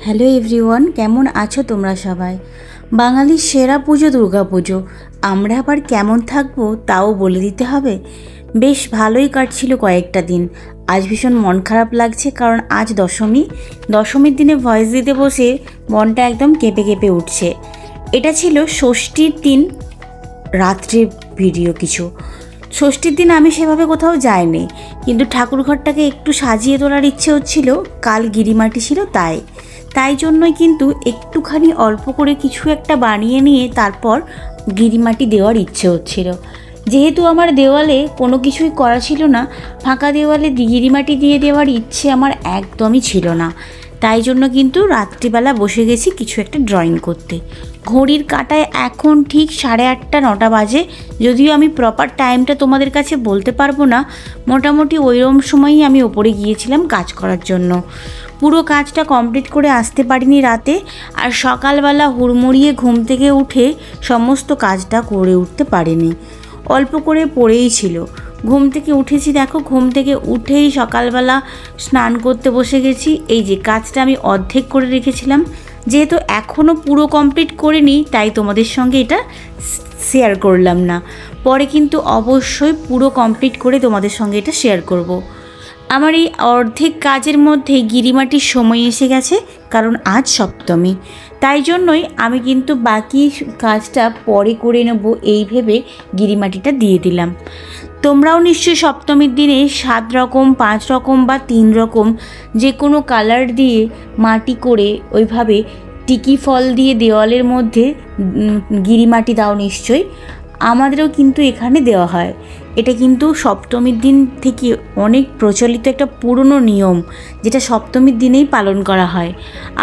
Hello everyone, কেমন আছো তোমরা সবাই? বাঙালির সেরা পুজো দুর্গা পুজো। আমরা আবার কেমন থাকবো তাও বলে দিতে হবে। বেশ ভালোই কাটছিল কয়েকটা দিন। আজ ভীষণ মন খারাপ লাগছে, কারণ আজ দশমীর দিনে ভয়েস দিতে বসে মনটা একদম কেঁপে কেঁপে উঠছে। এটা ছিল ষষ্ঠীর দিন রাত্রে ভিডিও কিছু। ষষ্ঠীর দিন আমি সেভাবে কোথাও যাইনি, কিন্তু ঠাকুরঘরটাকে একটু সাজিয়ে তোলার ইচ্ছে হচ্ছিল। কাল গিরিমাটি ছিল, তাই জন্যই কিন্তু একটুখানি অল্প করে কিছু একটা বানিয়ে নিয়ে তারপর গিরিমাটি দেওয়ার ইচ্ছে হচ্ছিল। যেহেতু আমার দেওয়ালে কোনো কিছুই করা ছিল না, ফাঁকা দেওয়ালে গিরিমাটি দিয়ে দেওয়ার ইচ্ছে আমার একদমই ছিল না। তাই জন্য কিন্তু রাত্রিবেলা বসে গেছি কিছু একটা ড্রয়িং করতে। ঘড়ির কাঁটায় এখন ঠিক 8:30 9টা বাজে। যদিও আমি প্রপার টাইমটা তোমাদের কাছে বলতে পারবো না, মোটামুটি ওইরকম সময়ই আমি ওপরে গিয়েছিলাম কাজ করার জন্য। পুরো কাজটা কমপ্লিট করে আসতে পারিনি রাতে, আর সকালবেলা হুড়মুড়িয়ে ঘুম থেকে উঠে সমস্ত কাজটা করে উঠতে পারিনি। অল্প করে পড়েই ছিল। ঘুম থেকে উঠেছি, দেখো ঘুম থেকে উঠেই সকালবেলা স্নান করতে বসে গেছি। এই যে কাজটা আমি অর্ধেক করে রেখেছিলাম, যেহেতু এখনও পুরো কমপ্লিট করিনি তাই তোমাদের সঙ্গে এটা শেয়ার করলাম না। পরে কিন্তু অবশ্যই পুরো কমপ্লিট করে তোমাদের সঙ্গে এটা শেয়ার করব। আমার এই অর্ধেক কাজের মধ্যেই গিরিমাটির সময় এসে গেছে, কারণ আজ সপ্তমী। তাই জন্যই আমি কিন্তু বাকি কাজটা পরে করে নেব এই ভেবে গিরিমাটিটা দিয়ে দিলাম। তোমরাও নিশ্চয়ই সপ্তমীর দিনে 7 রকম 5 রকম বা 3 রকম যে কোনো কালার দিয়ে মাটি করে ওইভাবে টিকি ফল দিয়ে দেওয়ালের মধ্যে গিরিমাটি দাও নিশ্চয়ই। আমাদেরও কিন্তু এখানে দেওয়া হয়। এটা কিন্তু সপ্তমীর দিন থেকে অনেক প্রচলিত একটা পুরনো নিয়ম, যেটা সপ্তমীর দিনেই পালন করা হয়।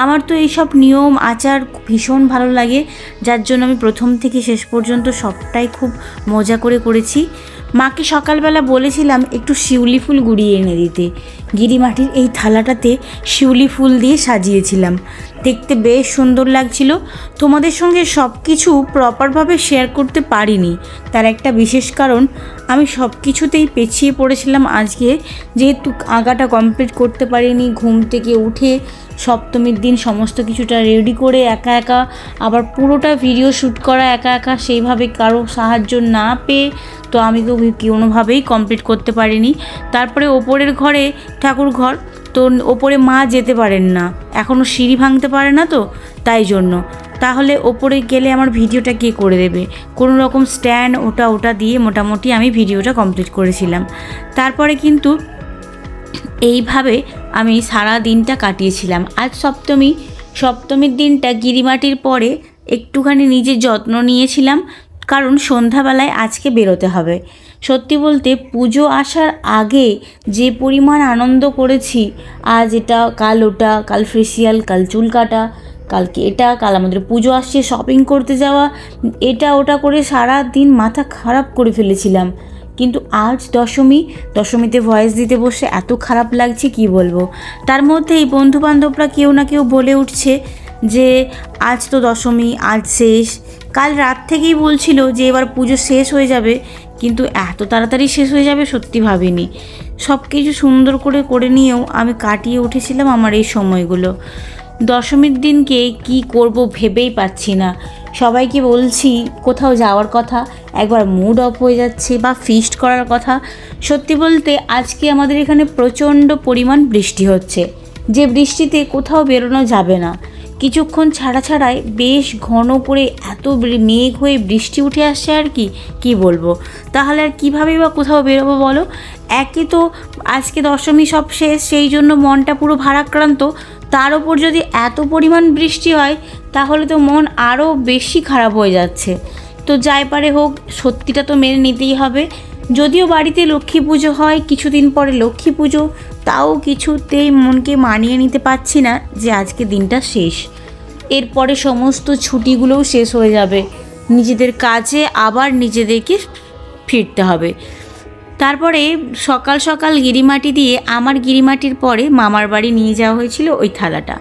আমার তো এইসব নিয়ম আচার ভীষণ ভালো লাগে, যার জন্য আমি প্রথম থেকে শেষ পর্যন্ত সবটাই খুব মজা করে করেছি। মাকে সকালবেলা বলেছিলাম একটু শিউলি ফুল গুঁড়িয়ে এনে দিতে। গিরিমাটির এই থালাটাতে শিউলি ফুল দিয়ে সাজিয়েছিলাম, দেখতে বেশ সুন্দর লাগছিল। তোমাদের সঙ্গে সব কিছু প্রপারভাবে শেয়ার করতে পারিনি, তার একটা বিশেষ কারণ, আমি সব কিছুতেই পেছিয়ে পড়েছিলাম আজকে। যেহেতু আঁকাটা কমপ্লিট করতে পারিনি, ঘুম থেকে উঠে সপ্তমীর দিন সমস্ত কিছুটা রেডি করে একা একা, আবার পুরোটা ভিডিও শ্যুট করা একা একা, সেইভাবে কারো সাহায্য না পেয়ে তো আমি তো কোনোভাবেই কমপ্লিট করতে পারিনি। তারপরে ওপরের ঘরে ঠাকুর ঘর, তো ওপরে মা যেতে পারেন না, এখনও সিঁড়ি ভাঙতে পারে না, তো তাই জন্য তাহলে ওপরে গেলে আমার ভিডিওটা কে করে দেবে। কোনো রকম স্ট্যান্ড ওটা দিয়ে মোটামুটি আমি ভিডিওটা কমপ্লিট করেছিলাম। তারপরে কিন্তু এইভাবে আমি সারা দিনটা কাটিয়েছিলাম। আজ সপ্তমীর দিনটা গিরিমাটির পরে একটুখানি নিজের যত্ন নিয়েছিলাম, কারণ সন্ধ্যাবেলায় আজকে বেরোতে হবে। সত্যি বলতে পুজো আসার আগে যে পরিমাণ আনন্দ করেছি, আজ এটা কাল ওটা, কাল ফেসিয়াল, কাল চুল কাটা, কালকে এটা, কাল আমাদের পুজো আসছে, শপিং করতে যাওয়া, এটা ওটা করে সারা দিন মাথা খারাপ করে ফেলেছিলাম। কিন্তু আজ দশমীতে ভয়েস দিতে বসে এত খারাপ লাগছে কি বলবো। তার মধ্যে এই বন্ধুবান্ধবরা কেউ না কেউ বলে উঠছে যে আজ তো দশমী, আজ শেষ। কাল রাত থেকেই বলছিল যে এবার পুজো শেষ হয়ে যাবে, কিন্তু এত তাড়াতাড়ি শেষ হয়ে যাবে সত্যি ভাবিনি। সব কিছু সুন্দর করে নিয়েও আমি কাটিয়ে উঠেছিলাম আমার এই সময়গুলো। দশমীর দিনকে কি করব ভেবেই পাচ্ছি না। সবাইকে বলছি কোথাও যাওয়ার কথা, একবার মুড অফ হয়ে যাচ্ছে, বা ফিস্ট করার কথা। সত্যি বলতে আজকে আমাদের এখানে প্রচণ্ড পরিমাণ বৃষ্টি হচ্ছে, যে বৃষ্টিতে কোথাও বেরোনো যাবে না। কিছুক্ষণ ছাড়াই বেশ ঘন করে এত মেঘ হয়ে বৃষ্টি উঠে আসছে, আর কি বলবো। তাহলে আর কীভাবেই বা কোথাও বেরোবো বলো। একে তো আজকে দশমী সব শেষ, সেই জন্য মনটা পুরো ভারাক্রান্ত। তার ওপর যদি এত পরিমাণ বৃষ্টি হয় তাহলে তো মন আরও বেশি খারাপ হয়ে যাচ্ছে। তো যাই পারে হোক, সত্যিটা তো মেনে নিতেই হবে। যদিও বাড়িতে লক্ষ্মী পুজো হয় কিছুদিন পরে লক্ষ্মী পুজো, তাও কিছুতেই মনকে মানিয়ে নিতে পারছি না যে আজকে দিনটা শেষ। এরপরে সমস্ত ছুটিগুলোও শেষ হয়ে যাবে, নিজেদের কাজে আবার নিজেদেরকে ফিরতে হবে। তারপরে সকাল গিরিমাটি দিয়ে আমার গিরিমাটির পরে মামার বাড়ি নিয়ে যাওয়া হয়েছিল ওই থালাটা।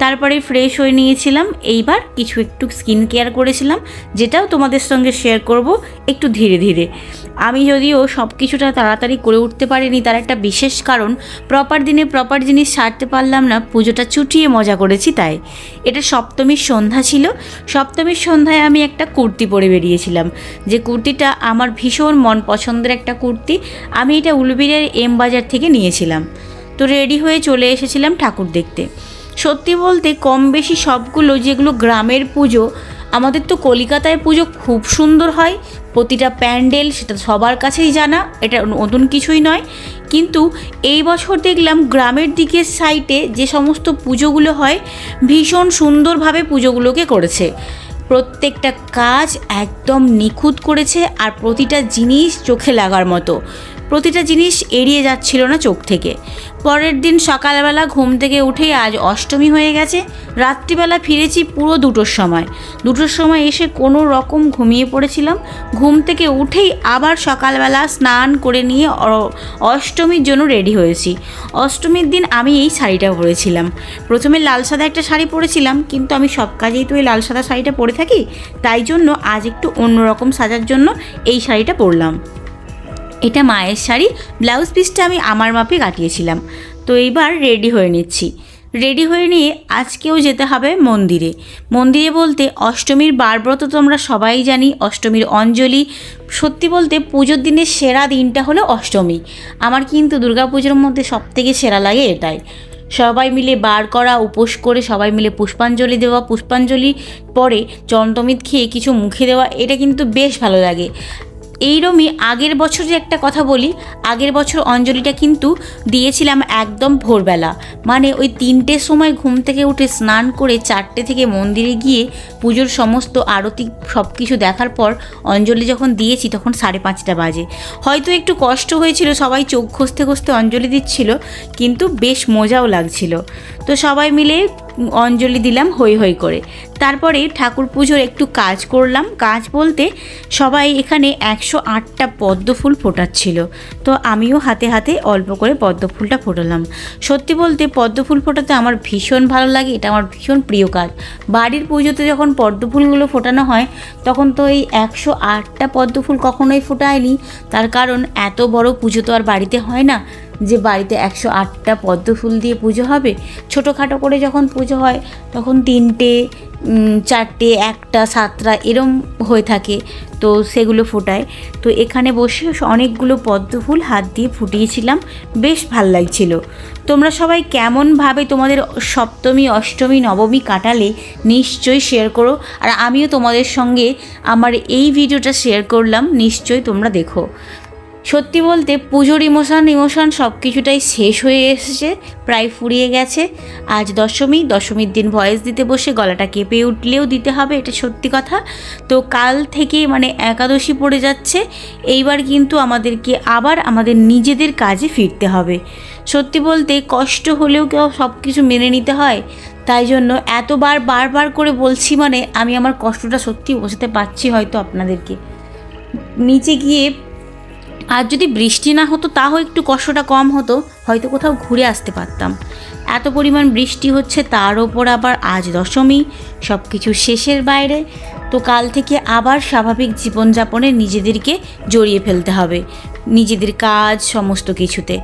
তারপরে ফ্রেশ হয়ে নিয়েছিলাম। এইবার কিছু একটু স্কিন কেয়ার করেছিলাম, যেটাও তোমাদের সঙ্গে শেয়ার করব একটু ধীরে ধীরে। আমি যদিও সব কিছুটা তাড়াতাড়ি করে উঠতে পারিনি, তার একটা বিশেষ কারণ, প্রপার দিনে প্রপার জিনিস সারতে পারলাম না, পুজোটা চুটিয়ে মজা করেছি তাই। এটা সপ্তমীর সন্ধ্যা ছিল। সপ্তমীর সন্ধ্যায় আমি একটা কুর্তি পরে বেরিয়েছিলাম, যে কুর্তিটা আমার ভীষণ মন পছন্দের একটা কুর্তি। আমি এটা উলুবেড়িয়ার এম বাজার থেকে নিয়েছিলাম। তো রেডি হয়ে চলে এসেছিলাম ঠাকুর দেখতে। সত্যি বলতে কম বেশি সবগুলো, যেগুলো গ্রামের পুজো, আমাদের তো কলকাতায় পুজো খুব সুন্দর হয়, প্রতিটা প্যান্ডেল সেটা সবার কাছেই জানা, এটা নতুন কিছুই নয়। কিন্তু এই বছর দেখলাম গ্রামের দিকের সাইডে যে সমস্ত পুজোগুলো হয়, ভীষণ সুন্দরভাবে পুজোগুলোকে করেছে। প্রত্যেকটা কাজ একদম নিখুঁত করেছে, আর প্রতিটা জিনিস চোখে লাগার মতো, প্রতিটা জিনিস এড়িয়ে যাচ্ছিল না চোখ থেকে। পরের দিন সকালবেলা ঘুম থেকে উঠেই আজ অষ্টমী হয়ে গেছে। রাত্রিবেলা ফিরেছি পুরো 2টোর সময়। 2টোর সময় এসে কোনো রকম ঘুমিয়ে পড়েছিলাম। ঘুম থেকে উঠেই আবার সকালবেলা স্নান করে নিয়ে অষ্টমীর জন্য রেডি হয়েছি। অষ্টমীর দিন আমি এই শাড়িটা পরেছিলাম। প্রথমে লাল সাদা একটা শাড়ি পরেছিলাম, কিন্তু আমি সব কাজেই তো এই লাল সাদা শাড়িটা পরে থাকি, তাই জন্য আজ একটু অন্যরকম সাজার জন্য এই শাড়িটা পরলাম। এটা মায়ের শাড়ি, ব্লাউজ পিসটা আমি আমার মাপে কাটিয়েছিলাম। তো এইবার রেডি হয়ে নিচ্ছি। রেডি হয়ে নিয়ে আজকেও যেতে হবে মন্দিরে। মন্দিরে বলতে অষ্টমীর বারব্রত তো আমরা সবাই জানি, অষ্টমীর অঞ্জলি। সত্যি বলতে পুজোর দিনের সেরা দিনটা হলো অষ্টমী। আমার কিন্তু দুর্গাপুজোর মধ্যে সবথেকে সেরা লাগে এটাই। সবাই মিলে বার করা, উপোস করে সবাই মিলে পুষ্পাঞ্জলি দেওয়া, পুষ্পাঞ্জলি পরে চন্দ্রমিত খেয়ে কিছু মুখে দেওয়া, এটা কিন্তু বেশ ভালো লাগে। এইরকমই আগের বছরের একটা কথা বলি, আগের বছর অঞ্জলিটা কিন্তু দিয়েছিলাম একদম ভোরবেলা, মানে ওই 3টের সময় ঘুম থেকে উঠে স্নান করে 4টে থেকে মন্দিরে গিয়ে পুজোর সমস্ত আরতি সব কিছু দেখার পর অঞ্জলি যখন দিয়েছি তখন 5:30 বাজে। হয়তো একটু কষ্ট হয়েছিল, সবাই চোখ ঘষতে ঘষতে অঞ্জলি দিচ্ছিল, কিন্তু বেশ মজাও লাগছিল। তো সবাই মিলে অঞ্জলি দিলাম হই হই করে। তারপরে ঠাকুর পুজোর একটু কাজ করলাম। কাজ বলতে সবাই এখানে 108টা পদ্ম ফুল ফোটাচ্ছিল, তো আমিও হাতে হাতে অল্প করে পদ্ম ফুলটা ফোটালাম। সত্যি বলতে পদ্ম ফুল ফোটাতে আমার ভীষণ ভালো লাগে, এটা আমার ভীষণ প্রিয় কাজ। বাড়ির পুজোতে যখন পদ্ম ফুলগুলো ফোটানো হয় তখন তো এই 108টা পদ্ম ফুল কখনোই ফোটায়নি, তার কারণ এত বড় পুজো তো আর বাড়িতে হয় না যে বাড়িতে 108টা পদ্ম ফুল দিয়ে পুজো হবে। ছোটোখাটো করে যখন পুজো হয় তখন 3টে, 4টে, 1টা, 7টা এরম হয়ে থাকে, তো সেগুলো ফোটায়। তো এখানে বসে অনেকগুলো পদ্ম ফুল হাত দিয়ে ফুটিয়েছিলাম, বেশ ভাল লাগছিল। তোমরা সবাই কেমনভাবে তোমাদের সপ্তমী, অষ্টমী, নবমী কাটালে নিশ্চয়ই শেয়ার করো, আর আমিও তোমাদের সঙ্গে আমার এই ভিডিওটা শেয়ার করলাম, নিশ্চয়ই তোমরা দেখো। সত্যি বলতে পুজোর ইমোশন সব কিছুটাই শেষ হয়ে এসেছে, প্রায় ফুরিয়ে গেছে। আজ দশমীর দিন ভয়েস দিতে বসে গলাটা কেঁপে উঠলেও দিতে হবে, এটা সত্যি কথা। তো কাল থেকে মানে একাদশী পড়ে যাচ্ছে, এইবার কিন্তু আমাদেরকে আবার আমাদের নিজেদের কাজে ফিরতে হবে। সত্যি বলতে কষ্ট হলেও কেউ সব কিছু মেনে নিতে হয়, তাই জন্য বারবার করে বলছি, মানে আমি আমার কষ্টটা সত্যি বোঝাতে পারছি হয়তো আপনাদেরকে। নিচে গিয়ে আর যদি বৃষ্টি না হতো তাও একটু কষ্টটা কম হতো, হয়তো কোথাও ঘুরে আসতে পারতাম। এত পরিমাণ বৃষ্টি হচ্ছে, তার ওপর আবার আজ দশমী, সব কিছু শেষের বাইরে। তো কাল থেকে আবার স্বাভাবিক জীবনযাপনে নিজেদেরকে জড়িয়ে ফেলতে হবে, নিজেদের কাজ সমস্ত কিছুতে।